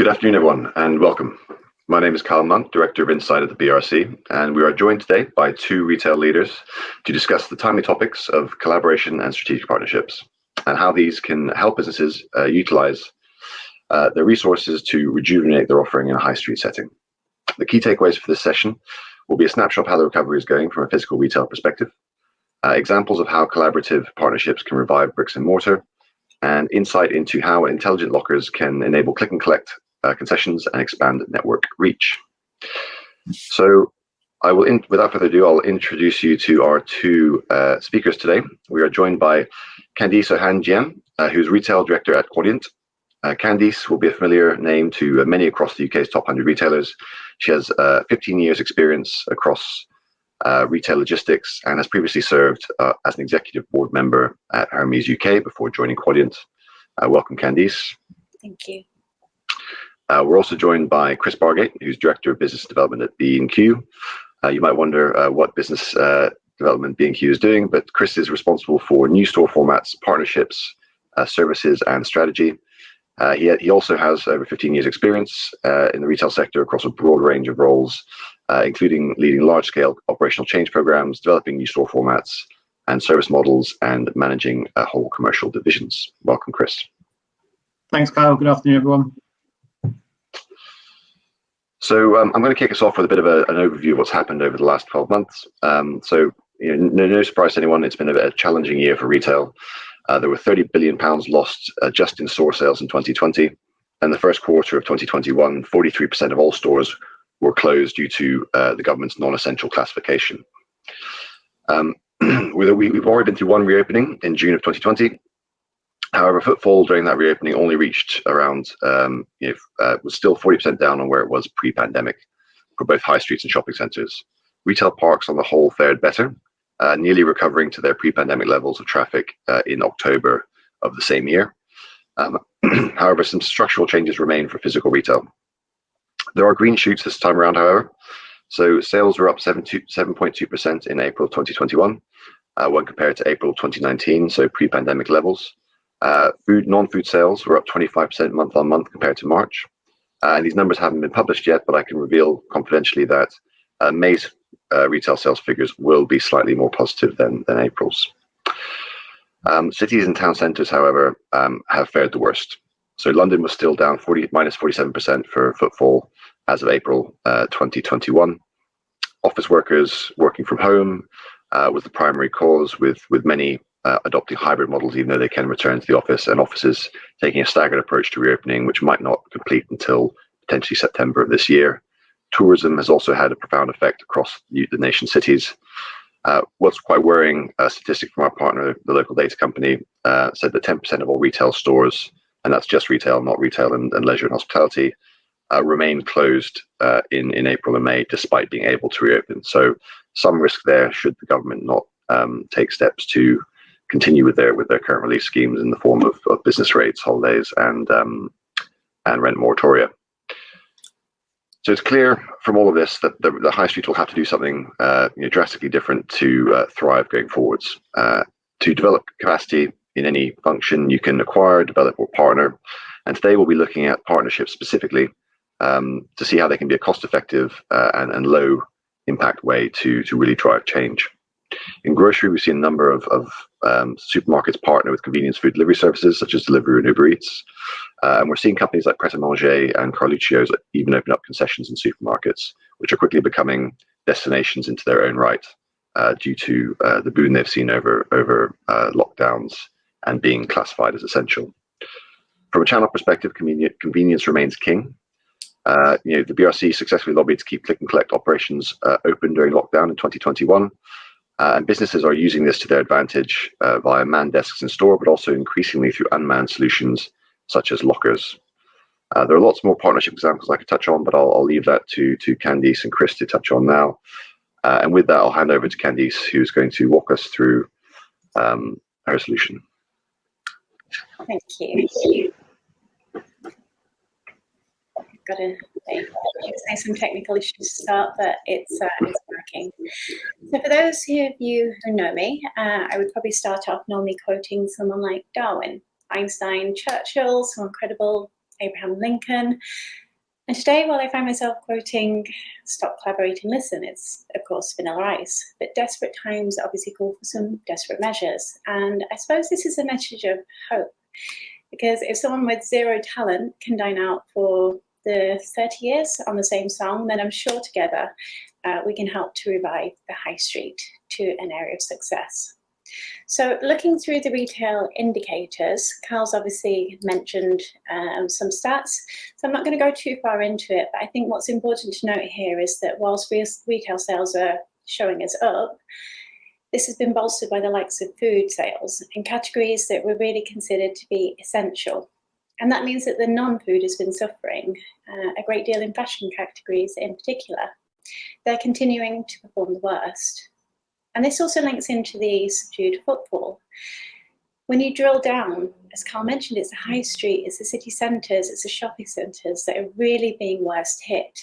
Good afternoon, everyone, and welcome. My name is Callum Monk, Director of Insight at the BRC, and we are joined today by two retail leaders to discuss the timely topics of collaboration and strategic partnerships, and how these can help businesses utilize their resources to rejuvenate their offering in a high street setting. The key takeaways for this session will be a snapshot of how the recovery is going from a physical retail perspective, examples of how collaborative partnerships can revive bricks and mortar, and insight into how intelligent lockers can enable click and collect concessions and expand network reach. So without further ado, I'll introduce you to our two speakers today. We are joined by Candice Ohan-Jian, who's Retail Director at Quadient. Candice will be a familiar name to many across the UK's top 100 retailers. She has 15 years experience across retail logistics and has previously served as an executive board member at Hermes UK before joining Quadient. Welcome, Candice. Thank you. We're also joined by Chris Bargate, who's Director of Business Development at B&Q. You might wonder what business development B&Q is doing, but Chris is responsible for new store formats, partnerships, services, and strategy. He also has over 15 years experience in the retail sector across a broad range of roles, including leading large-scale operational change programs, developing new store formats and service models, and managing whole commercial divisions. Welcome, Chris. Thanks, Kyle. Good afternoon, everyone. So I'm going to kick us off with a bit of an overview of what's happened over the last 12 months. No surprise to anyone, it's been a challenging year for retail. There were £30 billion lost just in store sales in 2020. And the first quarter of 2021, 43% of all stores were closed due to the government's non-essential classification. We've already been through one reopening in June of 2020. However, footfall during that reopening only reached around, was still 40% down on where it was pre-pandemic for both high streets and shopping centres. Retail parks on the whole fared better, nearly recovering to their pre-pandemic levels of traffic in October of the same year. However, some structural changes remain for physical retail. There are green shoots this time around, however. So sales were up 7.2% in April 2021 when compared to April 2019, so pre-pandemic levels. Non-food sales were up 25% month on month compared to March. And these numbers haven't been published yet, but I can reveal confidentially that May's retail sales figures will be slightly more positive than April's. Cities and town centres, however, have fared the worst. So London was still down minus 47% for footfall as of April 2021. Office workers working from home was the primary cause, with many adopting hybrid models, even though they can return to the office, and offices taking a staggered approach to reopening, which might not complete until potentially September of this year. Tourism has also had a profound effect across the nation's cities. What's quite worrying, a statistic from our partner, the local data company, said that 10% of all retail stores, and that's just retail, not retail and leisure and hospitality, remain closed in April and May, despite being able to reopen. So some risk there should the government not take steps to continue with their current relief schemes in the form of business rates, holidays, and rent moratoria. So it's clear from all of this that the high street will have to do something drastically different to thrive going forwards. To develop capacity in any function, you can acquire, develop, or partner. And today we'll be looking at partnerships specifically to see how they can be a cost-effective and low-impact way to really drive change. In grocery, we've seen a number of supermarkets partner with convenience food delivery services such as Deliveroo and Uber Eats. And we're seeing companies like Pret a Manger and Carluccio's even open up concessions in supermarkets, which are quickly becoming destinations into their own right due to the boon they've seen over lockdowns and being classified as essential. From a channel perspective, convenience remains king. The BRC successfully lobbied to keep click and collect operations open during lockdown in 2021. And businesses are using this to their advantage via manned desks in store, but also increasingly through unmanned solutions such as lockers. There are lots more partnership examples I could touch on, but I'll leave that to Candice and Chris to touch on now. And with that, I'll hand over to Candice, who's going to walk us through her solution. Thank you. Got to say some technical issues to start, but it's working. So for those of you who know me, I would probably start off normally quoting someone like Darwin, Einstein, Churchill, some incredible Abraham Lincoln. And today, while I find myself quoting "Stop, Collaborate and Listen," it's of course Vanilla Ice. But desperate times obviously call for some desperate measures. And I suppose this is a message of hope, because if someone with zero talent can dine out for the 30 years on the same song, then I'm sure together we can help to revive the high street to an area of success. So looking through the retail indicators, Carl's obviously mentioned some stats, so I'm not going to go too far into it, but I think what's important to note here is that whilst retail sales are showing us up, this has been bolstered by the likes of food sales in categories that were really considered to be essential. And that means that the non-food has been suffering a great deal in fashion categories in particular. They're continuing to perform the worst. And this also links into the subdued footfall. When you drill down, as Carl mentioned, it's the high street, it's the city centres, it's the shopping centres that are really being worst hit.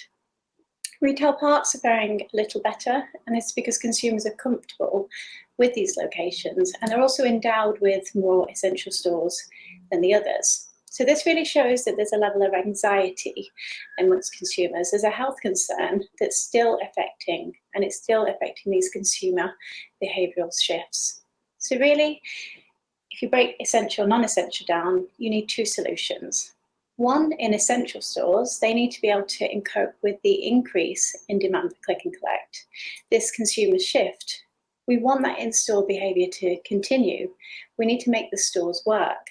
Retail parks are faring a little better, and it's because consumers are comfortable with these locations, and they're also endowed with more essential stores than the others. So this really shows that there's a level of anxiety amongst consumers. There's a health concern that's still affecting, and it's still affecting these consumer behavioural shifts. So really, if you break essential, non-essential down, you need two solutions. One, in essential stores, they need to be able to cope with the increase in demand for click and collect. This consumer shift, we want that in-store behaviour to continue. We need to make the stores work.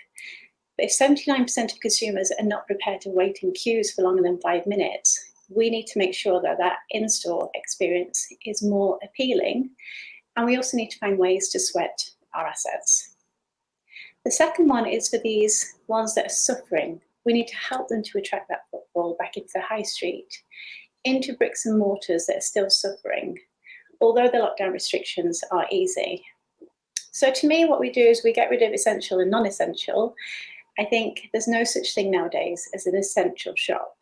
But if 79% of consumers are not prepared to wait in queues for longer than 5 minutes, we need to make sure that that in-store experience is more appealing. And we also need to find ways to sweat our assets. The second one is for these ones that are suffering. We need to help them to attract that footfall back into the high street, into bricks and mortars that are still suffering, although the lockdown restrictions are easy. So to me, what we do is we get rid of essential and non-essential. I think there's no such thing nowadays as an essential shop.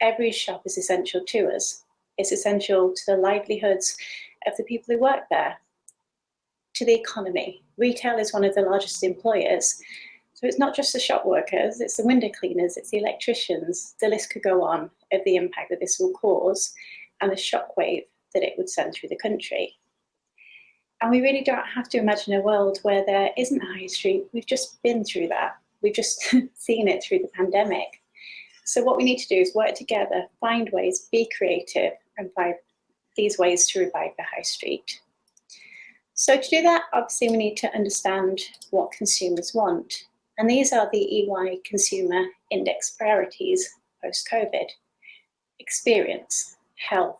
Every shop is essential to us. It's essential to the livelihoods of the people who work there, to the economy. Retail is one of the largest employers. So it's not just the shop workers, it's the window cleaners, it's the electricians. The list could go on of the impact that this will cause and the shockwave that it would send through the country. And we really don't have to imagine a world where there isn't a high street. We've just been through that. We've just seen it through the pandemic. So what we need to do is work together, find ways, be creative, and find these ways to revive the high street. So to do that, obviously we need to understand what consumers want. And these are the EY Consumer Index priorities post-COVID: experience, health,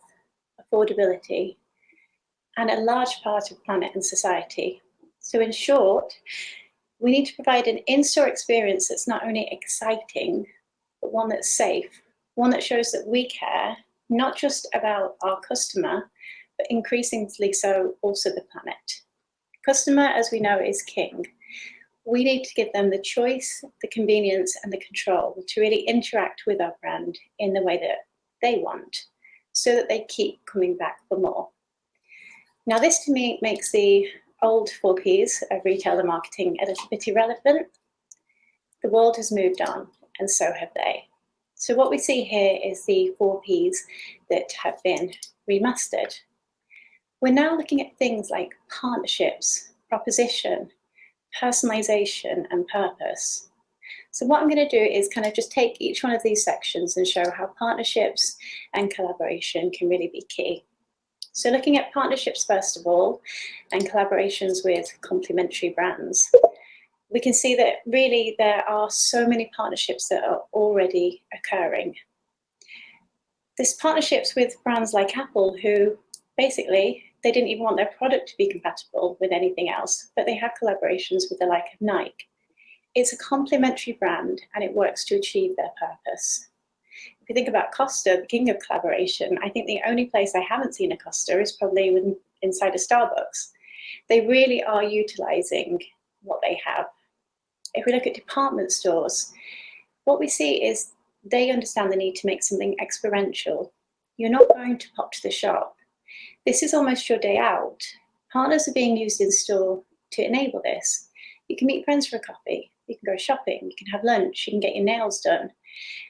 affordability, and a large part of planet and society. So in short, we need to provide an in-store experience that's not only exciting, but one that's safe, one that shows that we care, not just about our customer, but increasingly so also the planet. Customer, as we know, is king. We need to give them the choice, the convenience, and the control to really interact with our brand in the way that they want, so that they keep coming back for more. Now, this to me makes the old 4 Ps of retail and marketing a little bit irrelevant. The world has moved on, and so have they. So what we see here is the 4 Ps that have been remastered. We're now looking at things like partnerships, proposition, personalization, and purpose. So what I'm going to do is kind of just take each one of these sections and show how partnerships and collaboration can really be key. So looking at partnerships first of all, and collaborations with complementary brands, we can see that really there are so many partnerships that are already occurring. There's partnerships with brands like Apple, who basically, they didn't even want their product to be compatible with anything else, but they have collaborations with the like of Nike. It's a complementary brand and it works to achieve their purpose. If you think about Costa, the king of collaboration, I think the only place I haven't seen a Costa is probably inside a Starbucks. They really are utilising what they have. If we look at department stores, what we see is they understand the need to make something experiential. You're not going to pop to the shop. This is almost your day out. Partners are being used in store to enable this. You can meet friends for a coffee. you can go shopping, you can have lunch, you can get your nails done.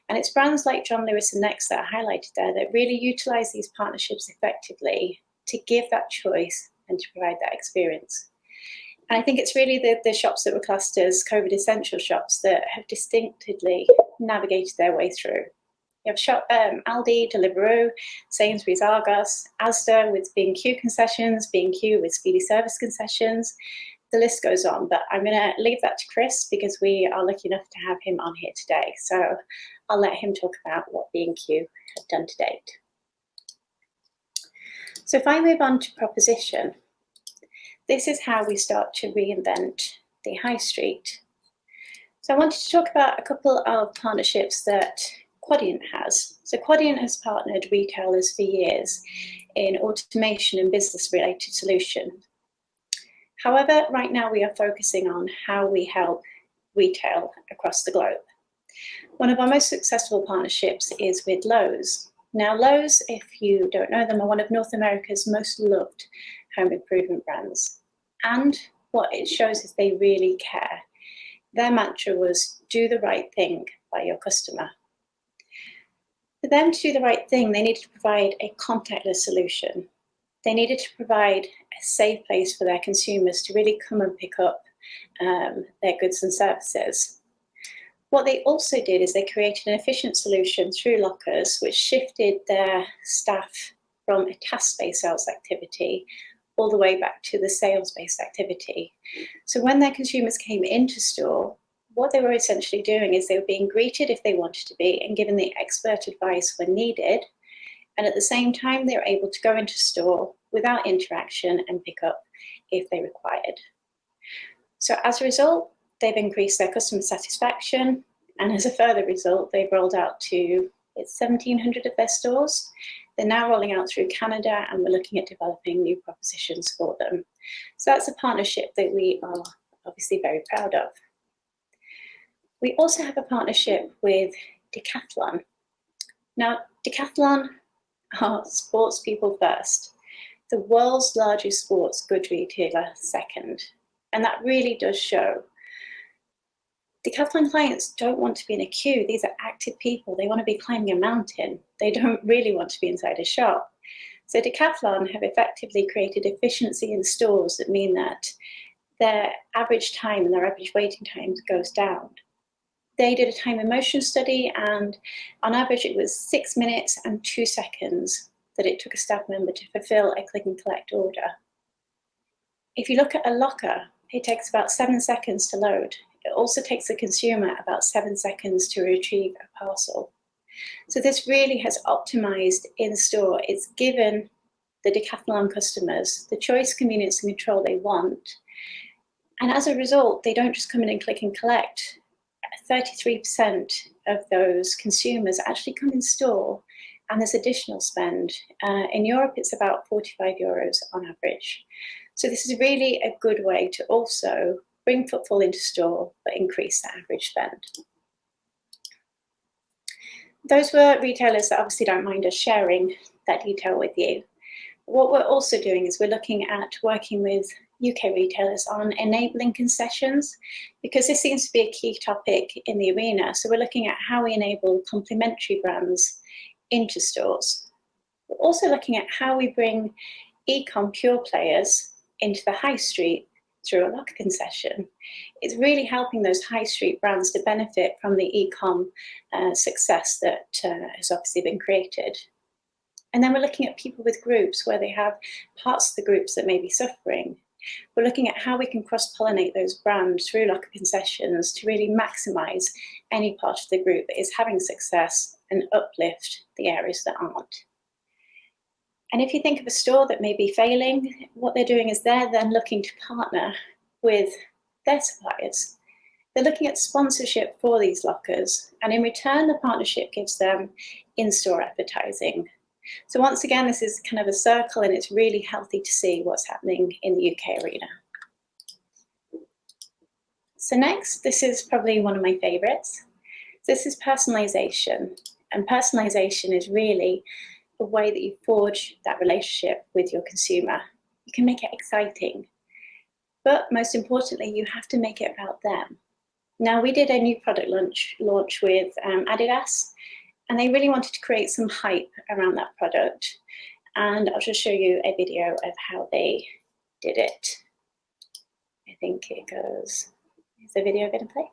And it's brands like John Lewis and Next that are highlighted there that really utilize these partnerships effectively to give that choice and to provide that experience. And I think it's really the shops that were classed as COVID essential shops that have distinctively navigated their way through. You have Aldi, Deliveroo, Sainsbury's, Argos, Asda with B&Q concessions, B&Q with speedy service concessions. The list goes on, but I'm going to leave that to Chris because we are lucky enough to have him on here today. So I'll let him talk about what B&Q have done to date. So if I move on to proposition, this is how we start to reinvent the high street. So I wanted to talk about a couple of partnerships that Quadient has. So Quadient has partnered retailers for years in automation and business related solutions. However, right now we are focusing on how we help retail across the globe. One of our most successful partnerships is with Lowe's. Now Lowe's, if you don't know them, are one of North America's most loved home improvement brands. And what it shows is they really care. Their mantra was, do the right thing by your customer. For them to do the right thing, they needed to provide a contactless solution. They needed to provide a safe place for their consumers to really come and pick up their goods and services. What they also did is they created an efficient solution through lockers, which shifted their staff from a task-based sales activity all the way back to the sales-based activity. So when their consumers came into store, what they were essentially doing is they were being greeted if they wanted to be and given the expert advice when needed. And at the same time, they were able to go into store without interaction and pick up if they required. So as a result, they've increased their customer satisfaction. And as a further result, they've rolled out to 1,700 of their stores. They're now rolling out through Canada, and we're looking at developing new propositions for them. So that's a partnership that we are obviously very proud of. We also have a partnership with Decathlon. Now, Decathlon are sports people first, the world's largest sports goods retailer second. And that really does show. Decathlon clients don't want to be in a queue. These are active people. They want to be climbing a mountain. They don't really want to be inside a shop. So Decathlon have effectively created efficiency in stores that mean that their average time and their average waiting time goes down. They did a time and motion study, and on average it was 6 minutes and 2 seconds that it took a staff member to fulfill a click and collect order. If you look at a locker, it takes about 7 seconds to load. It also takes the consumer about 7 seconds to retrieve a parcel. So this really has optimized in store. It's given the Decathlon customers the choice, convenience, and control they want. And as a result, they don't just come in and click and collect. 33% of those consumers actually come in store, and there's additional spend. In Europe, it's about 45 euros on average. So this is really a good way to also bring footfall into store, but increase the average spend. Those were retailers that obviously don't mind us sharing that detail with you. What we're also doing is we're looking at working with UK retailers on enabling concessions, because this seems to be a key topic in the arena. So we're looking at how we enable complementary brands into stores. We're also looking at how we bring e-com pure players into the high street through a locker concession. It's really helping those high street brands to benefit from the e-com success that has obviously been created. And then we're looking at people with groups where they have parts of the groups that may be suffering. We're looking at how we can cross-pollinate those brands through locker concessions to really maximise any part of the group that is having success and uplift the areas that aren't. And if you think of a store that may be failing, what they're doing is they're then looking to partner with their suppliers. They're looking at sponsorship for these lockers, and in return, the partnership gives them in-store advertising. So once again, this is kind of a circle, and it's really healthy to see what's happening in the UK arena. So next, this is probably one of my favorites. This is personalization, and personalization is really a way that you forge that relationship with your consumer. You can make it exciting, but most importantly, you have to make it about them. Now, we did a new product launch with Adidas, and they really wanted to create some hype around that product. And I'll just show you a video of how they did it. I think it goes, is the video going to play?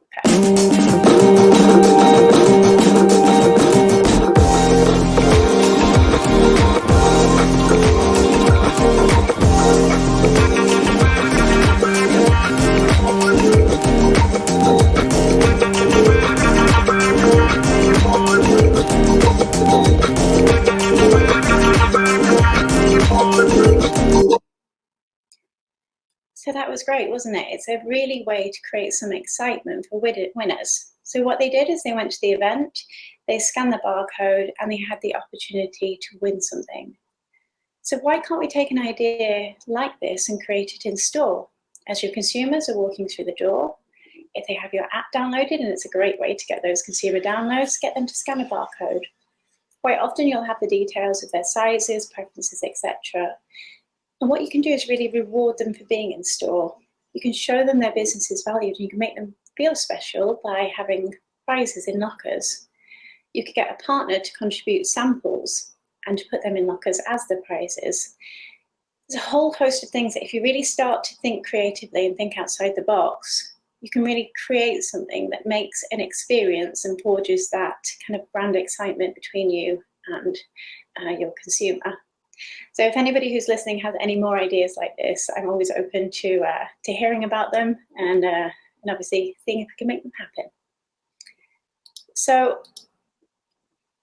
So that was great, wasn't it? It's a really way to create some excitement for winners. So what they did is they went to the event, they scanned the barcode, and they had the opportunity to win something. So why can't we take an idea like this and create it in store? As your consumers are walking through the door, if they have your app downloaded, and it's a great way to get those consumer downloads, get them to scan a barcode. Quite often you'll have the details of their sizes, preferences, etc. And what you can do is really reward them for being in store. You can show them their business is valued, and you can make them feel special by having prizes in lockers. You could get a partner to contribute samples and to put them in lockers as the prizes. There's a whole host of things that if you really start to think creatively and think outside the box, you can really create something that makes an experience and forges that kind of brand excitement between you and your consumer. So if anybody who's listening has any more ideas like this, I'm always open to hearing about them and obviously seeing if we can make them happen. So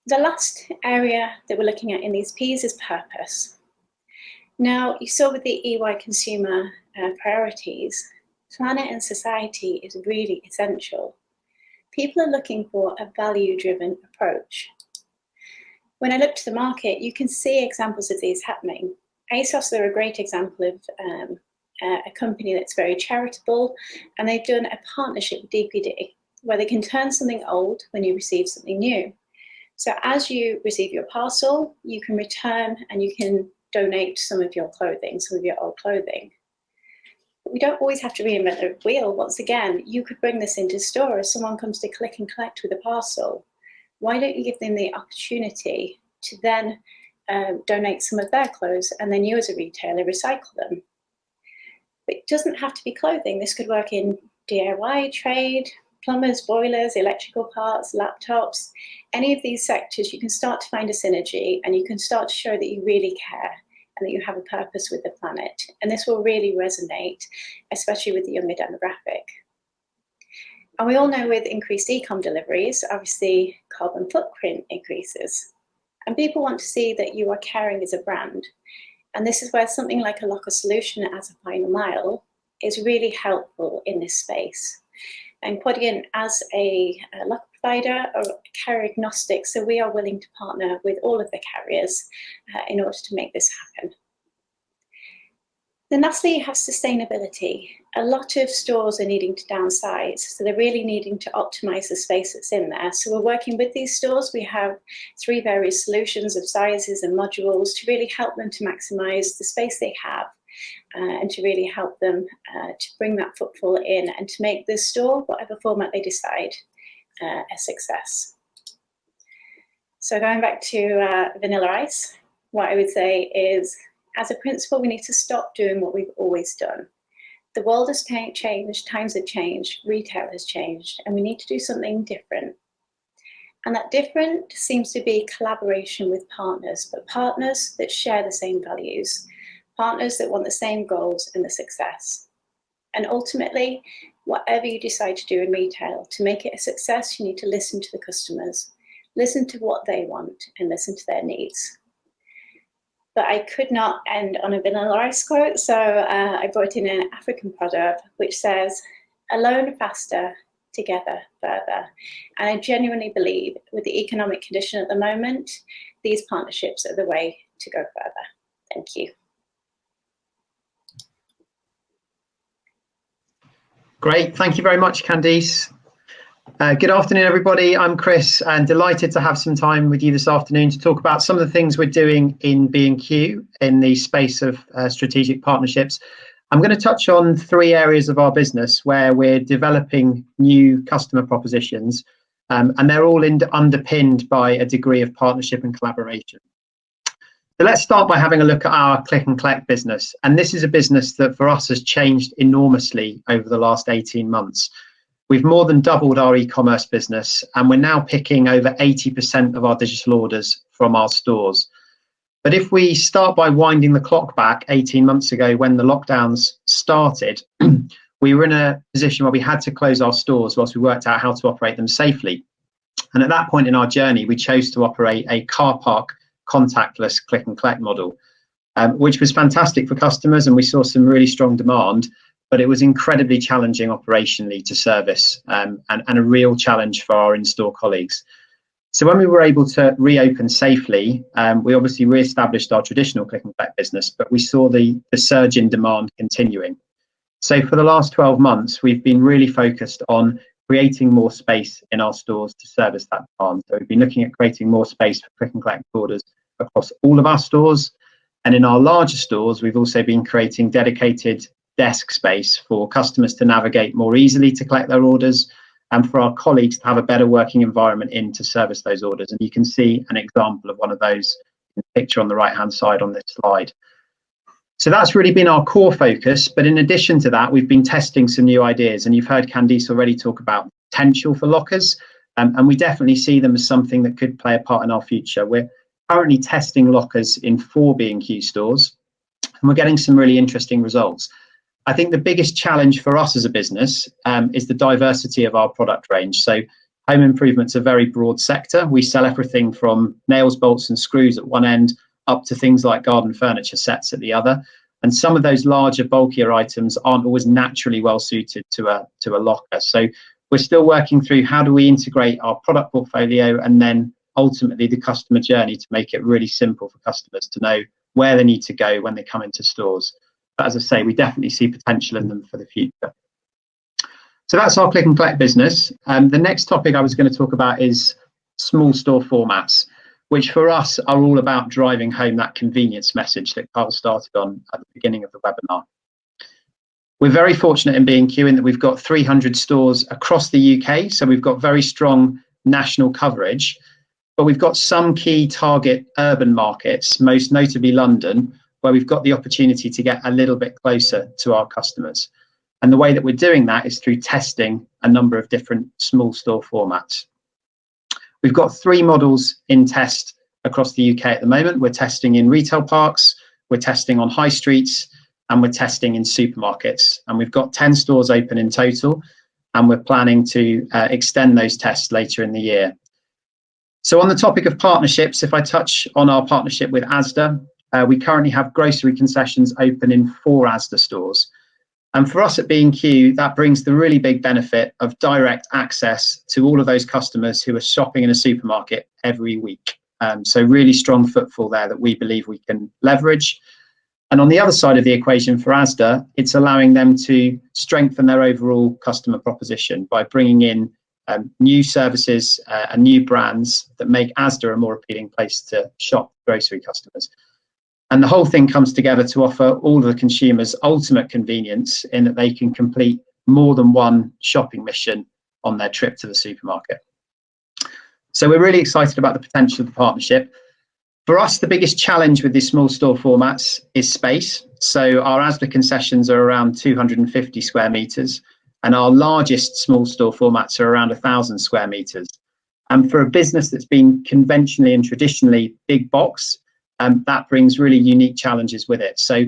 the last area that we're looking at in these P's is purpose. Now, you saw with the EY consumer priorities, planet and society is really essential. People are looking for a value-driven approach. When I look to the market, you can see examples of these happening. ASOS are a great example of a company that's very charitable, and they've done a partnership with DPD where they can turn something old when you receive something new. So as you receive your parcel, you can return and you can donate some of your clothing, some of your old clothing. But we don't always have to reinvent the wheel. Once again, you could bring this into store as someone comes to click and collect with a parcel. Why don't you give them the opportunity to then donate some of their clothes, and then you as a retailer recycle them? But it doesn't have to be clothing. This could work in DIY trade, plumbers, boilers, electrical parts, laptops, any of these sectors. You can start to find a synergy, and you can start to show that you really care and that you have a purpose with the planet. And this will really resonate, especially with the younger demographic. And we all know with increased e-com deliveries, obviously carbon footprint increases. And people want to see that you are caring as a brand. And this is where something like a locker solution as a final mile is really helpful in this space. And Quadient, as a locker provider, are carrier agnostic, so we are willing to partner with all of the carriers in order to make this happen. Then lastly, you have sustainability. A lot of stores are needing to downsize, so they're really needing to optimize the space that's in there. So we're working with these stores. We have 3 various solutions of sizes and modules to really help them to maximize the space they have and to really help them to bring that footfall in and to make the store, whatever format they decide, a success. So going back to Vanilla Ice, what I would say is, as a principle, we need to stop doing what we've always done. The world has changed, times have changed, retail has changed, and we need to do something different. And that different seems to be collaboration with partners, but partners that share the same values, partners that want the same goals and the success. And ultimately, whatever you decide to do in retail, to make it a success, you need to listen to the customers, listen to what they want, and listen to their needs. But I could not end on a Vanilla Ice quote, so I brought in an African proverb which says, "Alone faster, together further." And I genuinely believe with the economic condition at the moment, these partnerships are the way to go further. Thank you. Great, thank you very much, Candice. Good afternoon, everybody. I'm Chris, and delighted to have some time with you this afternoon to talk about some of the things we're doing in B&Q in the space of strategic partnerships. I'm going to touch on 3 areas of our business where we're developing new customer propositions, and they're all underpinned by a degree of partnership and collaboration. So let's start by having a look at our click and collect business. And this is a business that for us has changed enormously over the last 18 months. We've more than doubled our e-commerce business, and we're now picking over 80% of our digital orders from our stores. But if we start by winding the clock back 18 months ago when the lockdowns started, we were in a position where we had to close our stores whilst we worked out how to operate them safely. And at that point in our journey, we chose to operate a car park contactless click and collect model, which was fantastic for customers, and we saw some really strong demand, but it was incredibly challenging operationally to service, and a real challenge for our in-store colleagues. So when we were able to reopen safely, we obviously re-established our traditional click and collect business, but we saw the surge in demand continuing. So for the last 12 months, we've been really focused on creating more space in our stores to service that demand. So we've been looking at creating more space for click and collect orders across all of our stores. And in our larger stores, we've also been creating dedicated desk space for customers to navigate more easily to collect their orders, and for our colleagues to have a better working environment in to service those orders. And you can see an example of one of those in the picture on the right-hand side on this slide. So that's really been our core focus. But in addition to that, we've been testing some new ideas. And you've heard Candice already talk about potential for lockers. And we definitely see them as something that could play a part in our future. We're currently testing lockers in 4 B&Q stores, and we're getting some really interesting results. I think the biggest challenge for us as a business is the diversity of our product range. So home improvement's a very broad sector. We sell everything from nails, bolts and screws at one end up to things like garden furniture sets at the other. And some of those larger, bulkier items aren't always naturally well suited to a locker. So we're still working through how do we integrate our product portfolio and then ultimately the customer journey to make it really simple for customers to know where they need to go when they come into stores. But as I say, we definitely see potential in them for the future. So that's our click and collect business. The next topic I was going to talk about is small store formats, which for us are all about driving home that convenience message that Carl started on at the beginning of the webinar. We're very fortunate in B&Q in that we've got 300 stores across the UK, so we've got very strong national coverage, but we've got some key target urban markets, most notably London, where we've got the opportunity to get a little bit closer to our customers. And the way that we're doing that is through testing a number of different small store formats. We've got 3 models in test across the UK at the moment. We're testing in retail parks, we're testing on high streets, and we're testing in supermarkets. And we've got 10 stores open in total, and we're planning to extend those tests later in the year. So on the topic of partnerships, if I touch on our partnership with Asda, we currently have grocery concessions open in 4 Asda stores. And for us at B&Q, that brings the really big benefit of direct access to all of those customers who are shopping in a supermarket every week. So really strong footfall there that we believe we can leverage. And on the other side of the equation for Asda, it's allowing them to strengthen their overall customer proposition by bringing in new services and new brands that make Asda a more appealing place to shop grocery customers. And the whole thing comes together to offer all the consumers ultimate convenience in that they can complete more than one shopping mission on their trip to the supermarket. So we're really excited about the potential of the partnership. For us, the biggest challenge with these small store formats is space. So our Asda concessions are around 250 square metres, and our largest small store formats are around 1,000 square metres. And for a business that's been conventionally and traditionally big box, that brings really unique challenges with it. So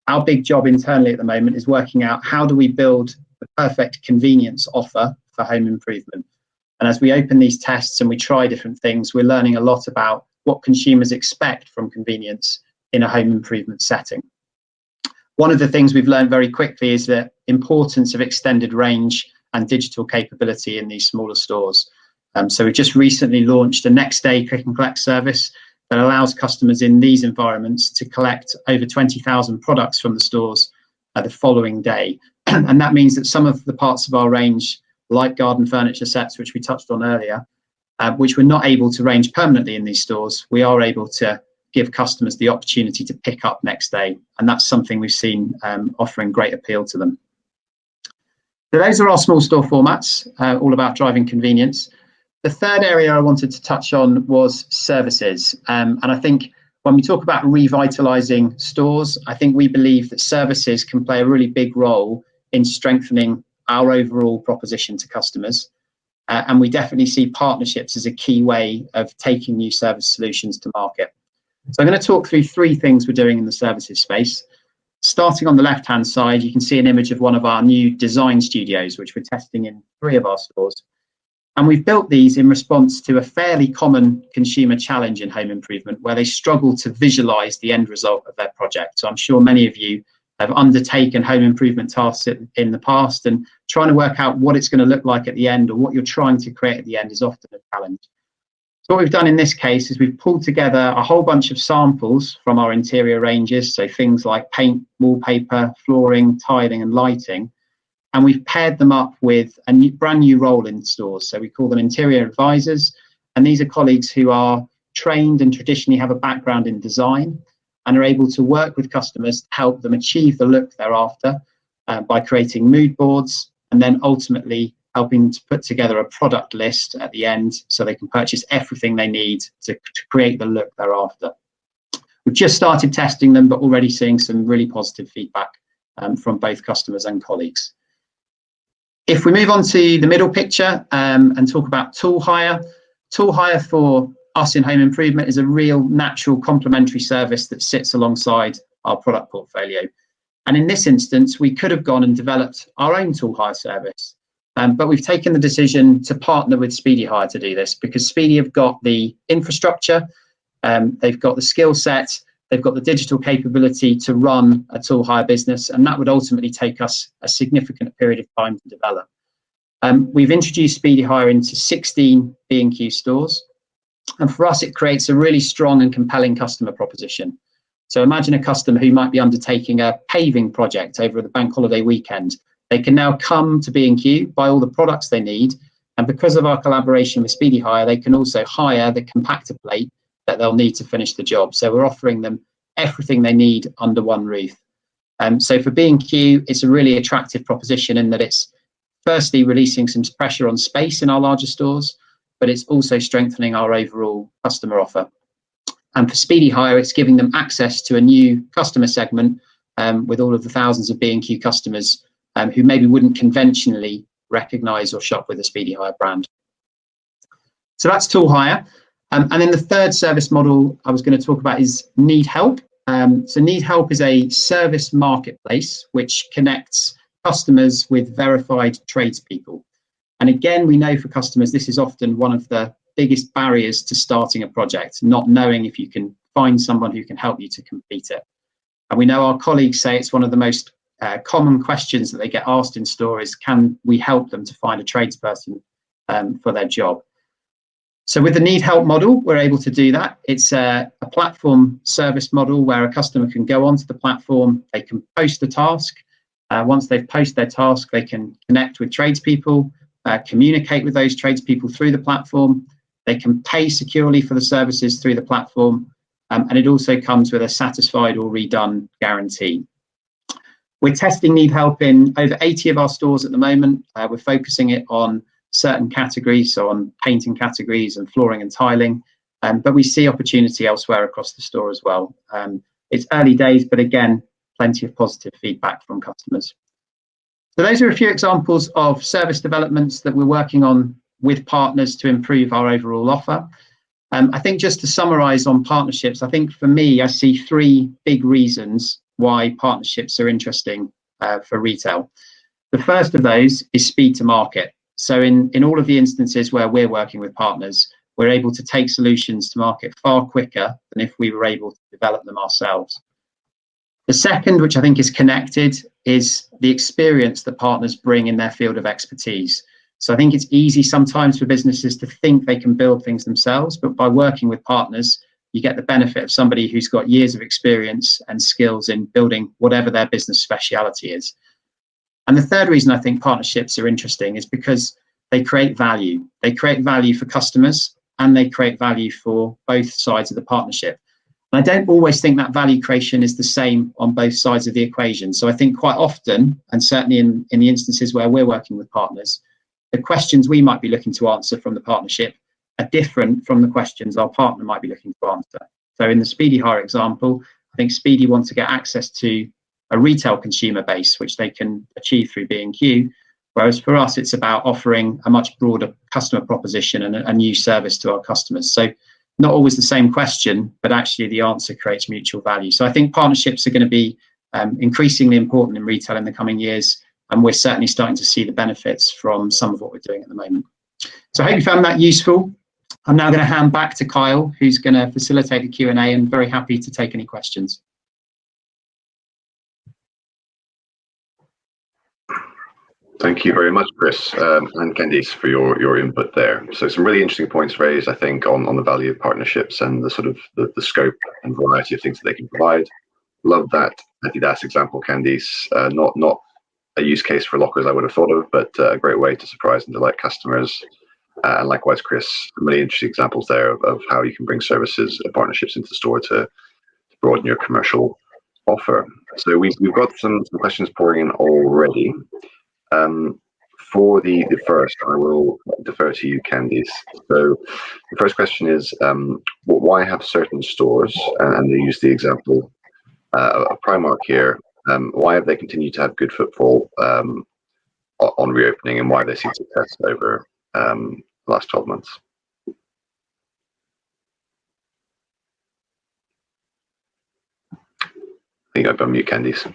our big job internally at the moment is working out how do we build the perfect convenience offer for home improvement. And as we open these tests and we try different things, we're learning a lot about what consumers expect from convenience in a home improvement setting. One of the things we've learned very quickly is the importance of extended range and digital capability in these smaller stores. So we just recently launched a next day click and collect service that allows customers in these environments to collect over 20,000 products from the stores the following day. And that means that some of the parts of our range, like garden furniture sets, which we touched on earlier, which we're not able to range permanently in these stores, we are able to give customers the opportunity to pick up next day. And that's something we've seen offering great appeal to them. So those are our small store formats, all about driving convenience. The third area I wanted to touch on was services. And I think when we talk about revitalising stores, I think we believe that services can play a really big role in strengthening our overall proposition to customers. And we definitely see partnerships as a key way of taking new service solutions to market. So I'm going to talk through three things we're doing in the services space. Starting on the left-hand side, you can see an image of one of our new design studios, which we're testing in 3 of our stores. And we've built these in response to a fairly common consumer challenge in home improvement, where they struggle to visualise the end result of their project. So I'm sure many of you have undertaken home improvement tasks in the past, and trying to work out what it's going to look like at the end, or what you're trying to create at the end, is often a challenge. So what we've done in this case is we've pulled together a whole bunch of samples from our interior ranges, so things like paint, wallpaper, flooring, tiling and lighting, and we've paired them up with a brand new role in stores. So we call them interior advisors, and these are colleagues who are trained and traditionally have a background in design and are able to work with customers to help them achieve the look they're after by creating mood boards, and then ultimately helping to put together a product list at the end so they can purchase everything they need to create the look they're after. We've just started testing them, but already seeing some really positive feedback from both customers and colleagues. If we move on to the middle picture and talk about tool hire for us in home improvement is a real natural complementary service that sits alongside our product portfolio. And in this instance, we could have gone and developed our own tool hire service. But we've taken the decision to partner with Speedy Hire to do this, because Speedy have got the infrastructure, they've got the skill set, they've got the digital capability to run a tool hire business, and that would ultimately take us a significant period of time to develop. We've introduced Speedy Hire into 16 B&Q stores, and for us it creates a really strong and compelling customer proposition. So imagine a customer who might be undertaking a paving project over the bank holiday weekend. They can now come to B&Q, buy all the products they need, and because of our collaboration with Speedy Hire, they can also hire the compactor plate that they'll need to finish the job. So we're offering them everything they need under one roof. So for B&Q, it's a really attractive proposition in that it's firstly releasing some pressure on space in our larger stores, but it's also strengthening our overall customer offer. And for Speedy Hire, it's giving them access to a new customer segment with all of the thousands of B&Q customers who maybe wouldn't conventionally recognise or shop with a Speedy Hire brand. So that's tool hire. And then the third service model I was going to talk about is Need Help. So Need Help is a service marketplace which connects customers with verified tradespeople. And again, we know for customers, this is often one of the biggest barriers to starting a project, not knowing if you can find someone who can help you to complete it. And we know our colleagues say it's one of the most common questions that they get asked in store is, can we help them to find a tradesperson for their job? So with the Need Help model, we're able to do that. It's a platform service model where a customer can go onto the platform, they can post the task. Once they've posted their task, they can connect with tradespeople, communicate with those tradespeople through the platform. They can pay securely for the services through the platform. And it also comes with a satisfied or redone guarantee. We're testing Need Help in over 80 of our stores at the moment. We're focusing it on certain categories, so on painting categories and flooring and tiling, but we see opportunity elsewhere across the store as well. It's early days, but again, plenty of positive feedback from customers. So those are a few examples of service developments that we're working on with partners to improve our overall offer. I think just to summarise on partnerships, I think for me, I see 3 big reasons why partnerships are interesting for retail. The first of those is speed to market. So in all of the instances where we're working with partners, we're able to take solutions to market far quicker than if we were able to develop them ourselves. The second, which I think is connected, is the experience that partners bring in their field of expertise. So I think it's easy sometimes for businesses to think they can build things themselves, but by working with partners, you get the benefit of somebody who's got years of experience and skills in building whatever their business speciality is. And the third reason I think partnerships are interesting is because they create value. They create value for customers and they create value for both sides of the partnership. And I don't always think that value creation is the same on both sides of the equation. So I think quite often, and certainly in the instances where we're working with partners, the questions we might be looking to answer from the partnership are different from the questions our partner might be looking to answer. So in the Speedy Hire example, I think Speedy wants to get access to a retail consumer base, which they can achieve through B&Q, whereas for us, it's about offering a much broader customer proposition and a new service to our customers. So not always the same question, but actually the answer creates mutual value. So I think partnerships are going to be increasingly important in retail in the coming years, and we're certainly starting to see the benefits from some of what we're doing at the moment. So I hope you found that useful. I'm now going to hand back to Kyle, who's going to facilitate the Q&A, and very happy to take any questions. Thank you very much, Chris and Candice, for your input there. So some really interesting points raised, I think, on the value of partnerships and the sort of the scope and variety of things that they can provide. Love that Adidas example, Candice. Not a use case for lockers I would have thought of, but a great way to surprise and delight customers. And likewise, Chris, really interesting examples there of how you can bring services and partnerships into the store to broaden your commercial offer. So we've got some questions pouring in already. For the first, I will defer to you, Candice. So the first question is, why have certain stores, and they use the example of Primark here, why have they continued to have good footfall on reopening, and why have they seen success over the last 12 months? I think I've unmuted Candice.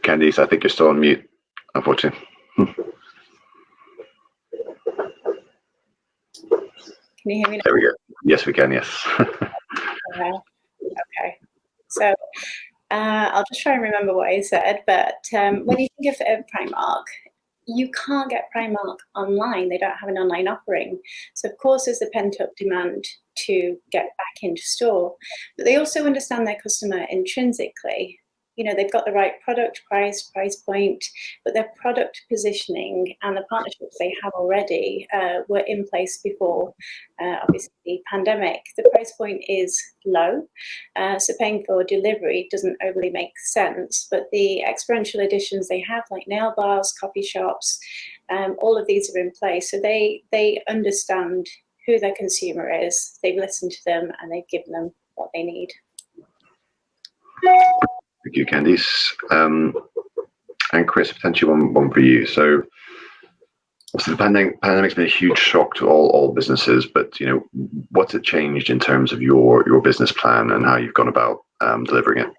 Candice, I think you're still on mute, unfortunately. Can you hear me now? There we go. Yes, we can, yes. Okay. So I'll just try and remember what I said, but when you think of Primark, you can't get Primark online. They don't have an online offering. So of course there's a pent-up demand to get back into store, but they also understand their customer intrinsically. You know, they've got the right product, price point, but their product positioning and the partnerships they have already were in place before, obviously, the pandemic. The price point is low, so paying for delivery doesn't overly make sense, but the experiential additions they have, like nail bars, coffee shops, all of these are in place. So they understand who their consumer is, they've listened to them, and they've given them what they need. Thank you, Candice. And Chris, potentially one for you. So the pandemic's been a huge shock to all businesses, but you know, what's it changed in terms of your business plan and how you've gone about delivering it?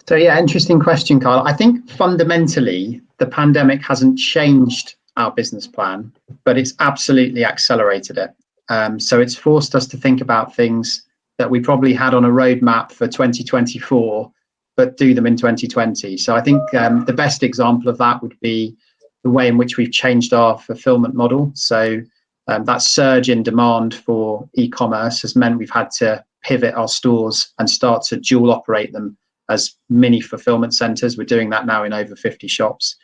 So yeah, interesting question, Carl. I think fundamentally the pandemic hasn't changed our business plan, but it's absolutely accelerated it. So it's forced us to think about things that we probably had on a roadmap for 2024, but do them in 2020. So I think the best example of that would be the way in which we've changed our fulfillment model. So that surge in demand for e-commerce has meant we've had to pivot our stores and start to dual operate them as mini fulfillment centres. We're doing that now in over 50 shops.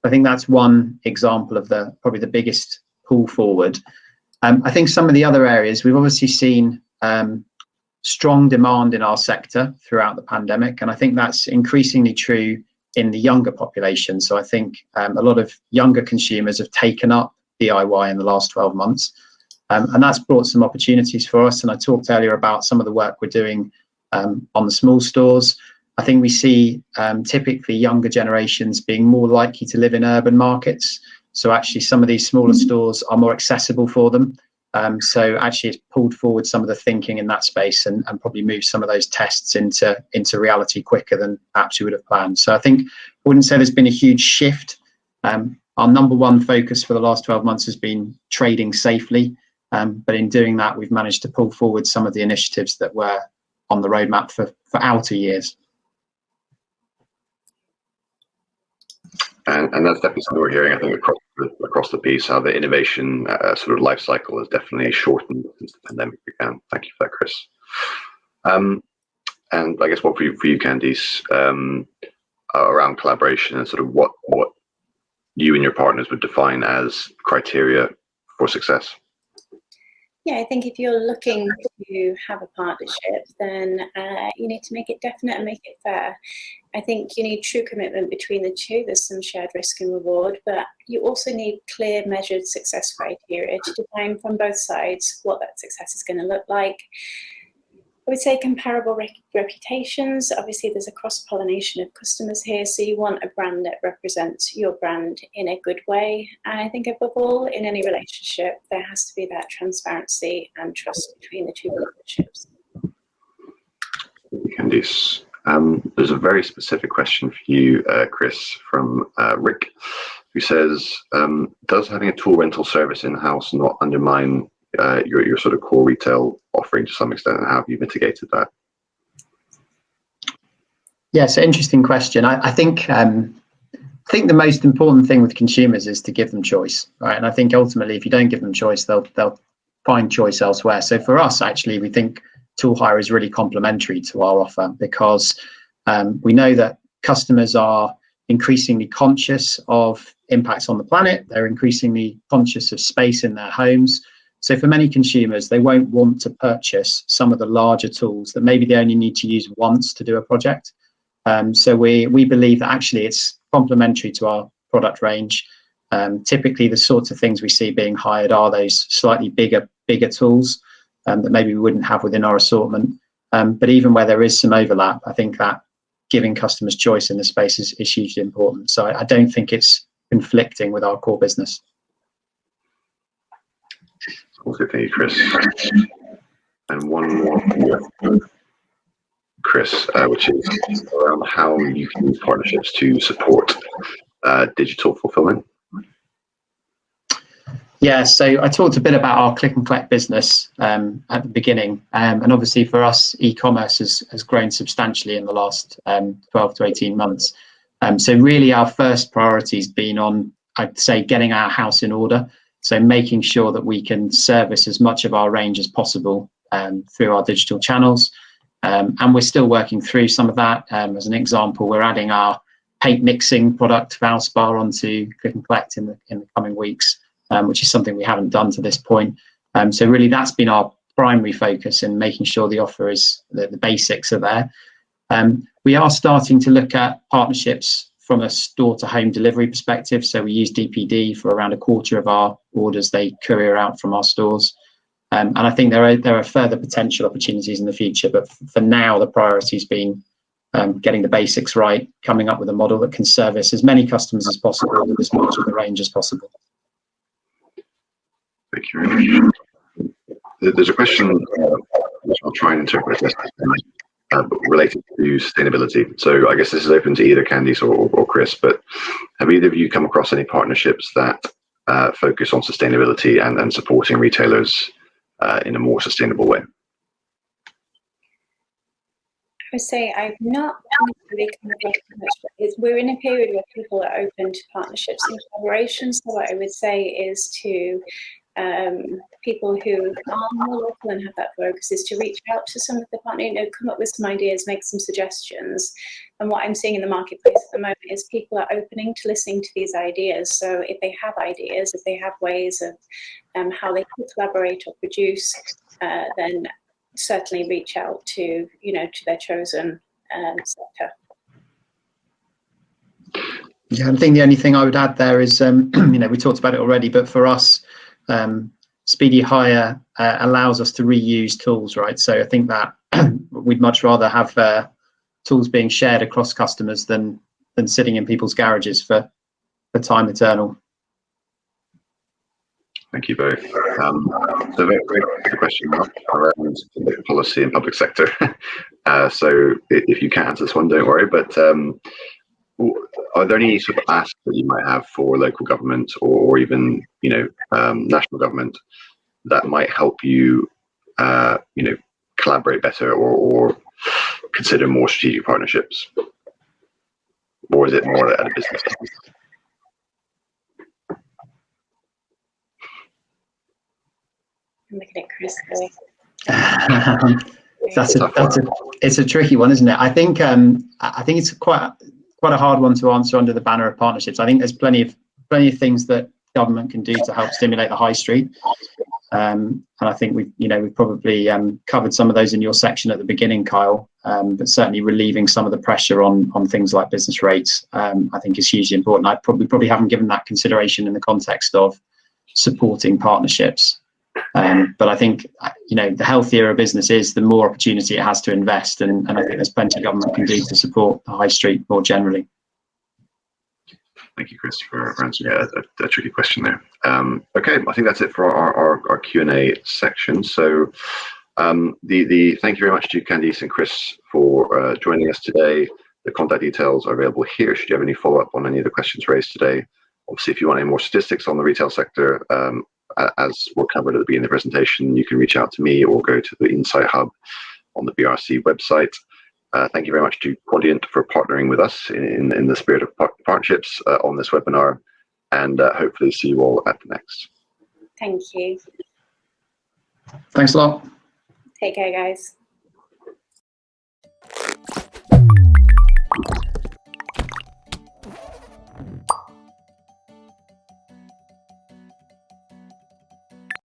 I think that's one example of probably the biggest pull forward. I think some of the other areas, we've obviously seen strong demand in our sector throughout the pandemic, and I think that's increasingly true in the younger population. So I think a lot of younger consumers have taken up DIY in the last 12 months, and that's brought some opportunities for us. And I talked earlier about some of the work we're doing on the small stores. I think we see typically younger generations being more likely to live in urban markets. So actually some of these smaller stores are more accessible for them. So actually it's pulled forward some of the thinking in that space and probably moved some of those tests into reality quicker than perhaps we would have planned. So I think I wouldn't say there's been a huge shift. Our number one focus for the last 12 months has been trading safely. But in doing that, we've managed to pull forward some of the initiatives that were on the roadmap for outer years. And that's definitely something we're hearing, I think, across the piece, how the innovation sort of life cycle has definitely shortened since the pandemic began. Thank you for that, Chris. And I guess what for you, Candice, around collaboration and sort of what you and your partners would define as criteria for success? Yeah, I think if you're looking to have a partnership, then you need to make it definite and make it fair. I think you need true commitment between the two. There's some shared risk and reward, but you also need clear, measured success criteria to define from both sides what that success is going to look like. I would say comparable reputations. Obviously, there's a cross-pollination of customers here, so you want a brand that represents your brand in a good way. And I think above all, in any relationship, there has to be that transparency and trust between the two partnerships. Candice, there's a very specific question for you, Chris, from Rick, who says, does having a tool rental service in-house not undermine your sort of core retail offering to some extent, and how have you mitigated that? Yeah, it's an interesting question. I think the most important thing with consumers is to give them choice, right? And I think ultimately, if you don't give them choice, they'll find choice elsewhere. So for us, actually, we think tool hire is really complementary to our offer, because we know that customers are increasingly conscious of impacts on the planet. They're increasingly conscious of space in their homes. So for many consumers, they won't want to purchase some of the larger tools that maybe they only need to use once to do a project. So we believe that actually it's complementary to our product range. Typically, the sorts of things we see being hired are those slightly bigger tools that maybe we wouldn't have within our assortment. But even where there is some overlap, I think that giving customers choice in the space is hugely important. So I don't think it's conflicting with our core business. Also, thank you, Chris. And one more from you, Chris, which is around how you can use partnerships to support digital fulfillment. Yeah, so I talked a bit about our click and collect business at the beginning, and obviously for us, e-commerce has grown substantially in the last 12 to 18 months. So really our first priority has been on, I'd say, getting our house in order. So making sure that we can service as much of our range as possible through our digital channels. And we're still working through some of that. As an example, we're adding our paint mixing product, Valspar, onto click and collect in the coming weeks, which is something we haven't done to this point. So really that's been our primary focus in making sure the offer is, the basics are there. We are starting to look at partnerships from a store to home delivery perspective. So we use DPD for around a quarter of our orders. They courier out from our stores. And I think there are further potential opportunities in the future. But for now, the priority has been getting the basics right, coming up with a model that can service as many customers as possible with as much of the range as possible. Thank you very much. There's a question which I'll try and interpret this, related to sustainability. So I guess this is open to either Candice or Chris, but have either of you come across any partnerships that focus on sustainability and supporting retailers in a more sustainable way? I would say I've not really come across much, but we're in a period where people are open to partnerships and collaborations. So what I would say is to people who are more local and have that focus is to reach out to some of the partners, come up with some ideas, make some suggestions. And what I'm seeing in the marketplace at the moment is people are opening to listening to these ideas. So if they have ideas, if they have ways of how they could collaborate or produce, then certainly reach out to their chosen sector. Yeah, I think the only thing I would add there is, we talked about it already, but for us, Speedy Hire allows us to reuse tools, right? So I think that we'd much rather have tools being shared across customers than sitting in people's garages for time eternal. Thank you both. So very good question around policy and public sector. So if you can't answer this one, don't worry. But are there any sort of asks that you might have for local government or even national government that might help you collaborate better or consider more strategic partnerships? Or is it more at a business level? I'm looking at Chris. It's a tricky one, isn't it? I think it's quite a hard one to answer under the banner of partnerships. I think there's plenty of things that government can do to help stimulate the high street, and I think we've probably covered some of those in your section at the beginning, Kyle. But certainly relieving some of the pressure on things like business rates, I think is hugely important. I probably haven't given that consideration in the context of supporting partnerships. But I think the healthier a business is, the more opportunity it has to invest, and I think there's plenty government can do to support the high street more generally. Thank you, Chris, for answering a tricky question there. Okay, I think that's it for our Q&A section. So thank you very much to Candice and Chris for joining us today. The contact details are available here should you have any follow-up on any of the questions raised today. Obviously, if you want any more statistics on the retail sector, as were covered at the beginning of the presentation, you can reach out to me or go to the Insight Hub on the BRC website. Thank you very much to Quadient for partnering with us in the spirit of partnerships on this webinar, and hopefully see you all at the next. Thank you. Thanks a lot. Take care, guys.